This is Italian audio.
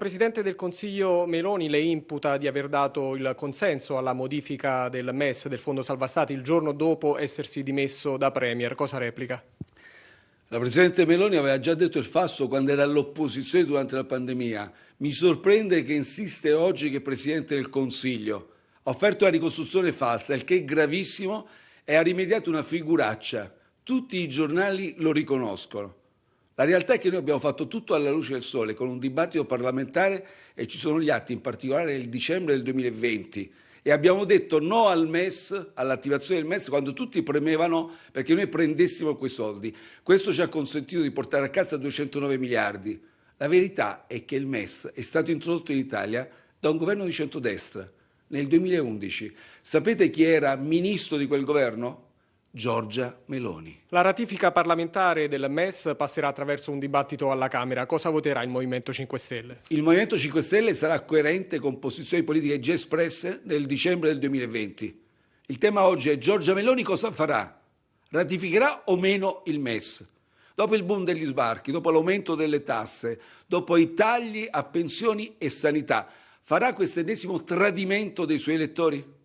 Presidente del Consiglio Meloni le imputa di aver dato il consenso alla modifica del MES, del Fondo Salva Stati, il giorno dopo essersi dimesso da Premier. Cosa replica? La Presidente Meloni aveva già detto il falso quando era all'opposizione durante la pandemia. Mi sorprende che insiste oggi che è Presidente del Consiglio. Ha offerto la ricostruzione falsa, il che è gravissimo, e ha rimediato una figuraccia. Tutti i giornali lo riconoscono. La realtà è che noi abbiamo fatto tutto alla luce del sole, con un dibattito parlamentare, e ci sono gli atti, in particolare nel dicembre del 2020. E abbiamo detto no al MES, all'attivazione del MES, quando tutti premevano perché noi prendessimo quei soldi. Questo ci ha consentito di portare a casa 209 miliardi. La verità è che il MES è stato introdotto in Italia da un governo di centrodestra nel 2011. Sapete chi era ministro di quel governo? Giorgia Meloni. La ratifica parlamentare del MES passerà attraverso un dibattito alla Camera. Cosa voterà il Movimento 5 Stelle? Il Movimento 5 Stelle sarà coerente con posizioni politiche già espresse nel dicembre del 2020. Il tema oggi è: Giorgia Meloni cosa farà? Ratificherà o meno il MES? Dopo il boom degli sbarchi, dopo l'aumento delle tasse, dopo i tagli a pensioni e sanità, farà questo ennesimo tradimento dei suoi elettori?